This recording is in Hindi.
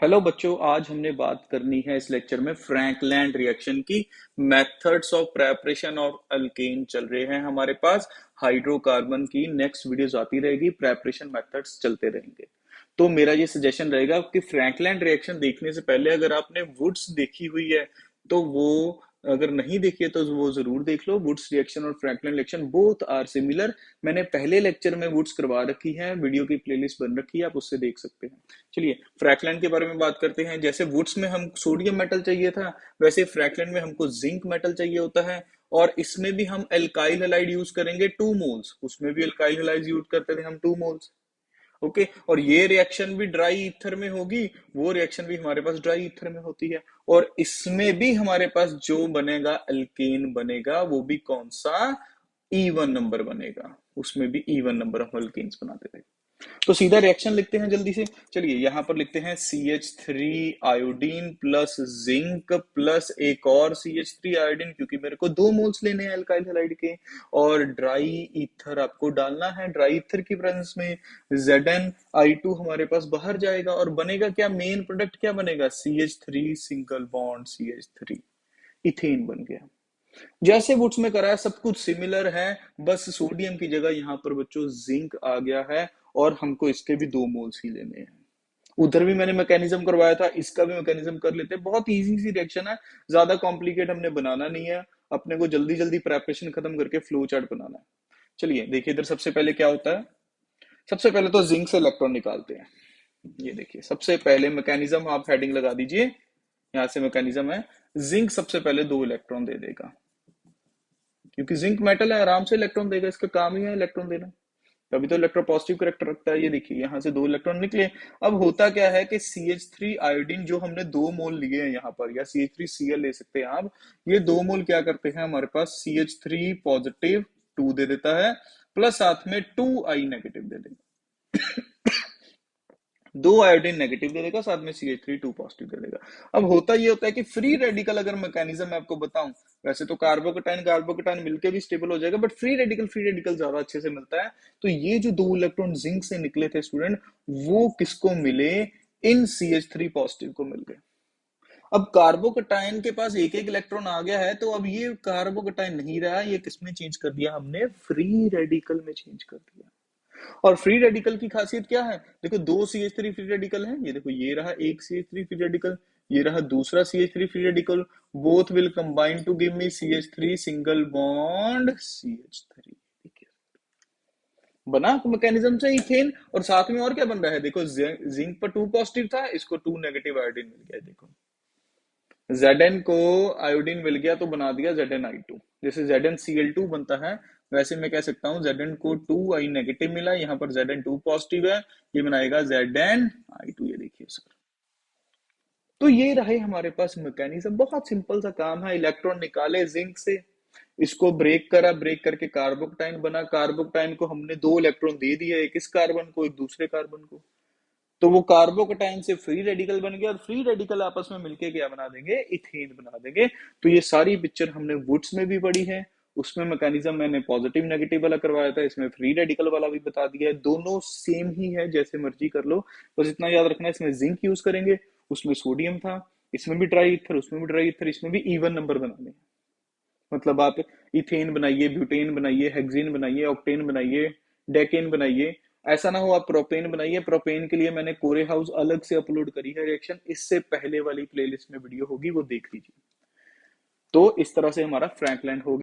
हेलो बच्चों, आज हमने बात करनी है इस लेक्चर में फ्रैंकलैंड रिएक्शन की। Methods of preparation of alkane चल रहे हैं हमारे पास। हाइड्रोकार्बन की नेक्स्ट वीडियोस आती रहेगी, प्रेपरेशन मेथड्स चलते रहेंगे। तो मेरा ये सजेशन रहेगा कि फ्रैंकलैंड रिएक्शन देखने से पहले अगर आपने वुड्स देखी हुई है तो वो, अगर नहीं देखी है तो वो जरूर देख लो। वुड्स रिएक्शन और Frankland reaction both are similar. मैंने पहले लेक्चर में वुड्स करवा रखी है, वीडियो की प्लेलिस्ट बन रखी है, आप उससे देख सकते हैं। चलिए फ्रैकलैंड के बारे में बात करते हैं। जैसे वुड्स में हम सोडियम मेटल चाहिए था, वैसे फ्रैकलैंड में हमको जिंक मेटल चाहिए होता है। और इसमें भी हम एल्काइल हैलाइड यूज करेंगे 2 मोल्स, उसमें भी एल्काइल हैलाइड यूज करते थे हम 2 मोल्स। ओके, और ये रिएक्शन भी ड्राई ईथर में होगी, वो रिएक्शन भी हमारे पास ड्राई ईथर में होती है। और इसमें भी हमारे पास जो बनेगा अल्केन बनेगा, वो भी कौन सा, इवन नंबर बनेगा। उसमें भी इवन नंबर ऑफ अल्केन्स बनाते थे। तो सीधा रिएक्शन लिखते हैं जल्दी से। चलिए यहां पर लिखते हैं CH3 iodine plus zinc plus एक और CH3 आयोडीन, क्योंकि मेरे को 2 मोल्स लेने हैं अल्काइल हैलाइड के। और ड्राई ईथर आपको डालना है। ड्राई ईथर की प्रेजेंस में ZnI2 हमारे पास बाहर जाएगा और बनेगा क्या, मेन प्रोडक्ट क्या बनेगा, CH3 single bond CH3, ethane बन गया। जैसे वुड्स में करा है सब कुछ सिमिलर है, बस सोडियम की जगह यहाँ पर बच्चों जिंक आ गया है। और हमको इसके भी 2 मोल्स ही लेने हैं। उधर भी मैंने मैकेनिज्म करवाया था, इसका भी मैकेनिज्म कर लेते हैं। बहुत इजी सी रिएक्शन है, ज्यादा कॉम्प्लिकेट हमने बनाना नहीं है। अपने को जल्दी जल्दी प्रेपरेशन खत्म करके फ्लो चार्ट बनाना है। चलिए देखिए इधर सबसे पहले क्या होता है। सबसे पहले तो जिंक से इलेक्ट्रॉन निकालते हैं। ये देखिए सबसे पहले मैकेनिज्म, आप हेडिंग लगा दीजिए, यहाँ से मैकेनिज्म है। जिंक सबसे पहले 2 इलेक्ट्रॉन दे देगा, क्योंकि जिंक मेटल है, आराम से इलेक्ट्रॉन देगा, इसका काम ही है इलेक्ट्रॉन देना। तभी तो इलेक्ट्रोपॉजिटिव करेक्टर रखता है। ये देखिए यहाँ से 2 इलेक्ट्रॉन निकले। अब होता क्या है कि CH3 आयोडीन जो हमने 2 मोल लिए हैं यहाँ पर, या CH3Cl ले सकते हैं आप। ये 2 मोल क्या करते हैं, हमारे पास CH3 पॉजिटिव 2 दे देता है, प्लस साथ में 2I नेगेटिव दे देगा। 2 आयोडीन नेगेटिव दे देगा, साथ में CH3 2 पॉजिटिव दे देगा। अब होता ये होता है कि फ्री रेडिकल अगर मैकेनिज्म मैं आपको बताऊं, वैसे तो कार्बोकेटाइन कार्बोकेटाइन मिलके भी स्टेबल हो जाएगा, बट फ्री रेडिकल ज्यादा अच्छे से मिलता है। तो ये जो 2 इलेक्ट्रॉन जिंक से निकले थे स्टूडेंट, वो किसको मिले, इन CH3 पॉजिटिव को मिल गए। अब कार्बोकेटाइन के पास एक एक इलेक्ट्रॉन आ गया है, तो अब ये कार्बोकेटाइन नहीं रहा, ये किसमें चेंज कर दिया हमने, फ्री रेडिकल में चेंज कर दिया। और फ्री रेडिकल की खासियत क्या है, देखो 2 CH3 फ्री रेडिकल है, ये देखो ये रहा एक CH3 फ्री रेडिकल, ये रहा दूसरा CH3 free radical. Both will combine to give me CH3 single bond CH3। बना मैकेनिज्म से इथेन। और साथ में और क्या बन रहा है, देखो जिंक पर 2 पॉजिटिव था, इसको 2 नेगेटिव आयोडीन मिल गया। देखो Zn को आयोडीन मिल गया तो बना दिया ZnI2। जैसे ZnCl2 बनता है, वैसे मैं कह सकता हूँ Zn को 2I नेगेटिव मिला, यहाँ पर Zn2 पॉजिटिव है, ये बनाएगा ZnI2। ये देखिए सर, तो ये रहे हमारे पास मैकेनिज्म। बहुत सिंपल सा काम है, इलेक्ट्रॉन निकाले जिंक से, इसको ब्रेक करा, ब्रेक करके कार्बोकेटाइन बना। कार्बोकेटाइन को हमने 2 इलेक्ट्रॉन दे दिया, एक इस कार्बन को एक दूसरे कार्बन को, तो वो कार्बोकेटाइन से फ्री रेडिकल बन गया, और फ्री रेडिकल आपस में मिलके क्या बना देंगे, इथेन बना देंगे। तो ये सारी पिक्चर हमने वुड्स में भी पढ़ी है, उसमें मैकेनिज्म मैंने पॉजिटिव नेगेटिव वाला करवाया था, इसमें फ्री रेडिकल वाला भी बता दिया है। दोनों सेम ही है, जैसे मर्जी कर लो, बस इतना याद रखना है इसमें जिंक यूज करेंगे, उसमें सोडियम था, इसमें भी ड्राई ईथर, उसमें भी ड्राई ईथर, इसमें भी इवन नंबर बनाने हैं। मतलब आप इथेन बनाइए, ब्यूटेन बनाइए, हेक्सेन बनाइए, ऑक्टेन बनाइए, डेकेन बनाइए। ऐसा ना हो आप प्रोपेन बनाइए। प्रोपेन के लिए मैंने कोरे हाउस अलग से अपलोड करी है रिएक्शन, इससे पहले वाली प्लेलिस्ट में वीडियो होगी, वो देख लीजिए। तो इस तरह से हमारा फ्रैंकलैंड हो गया।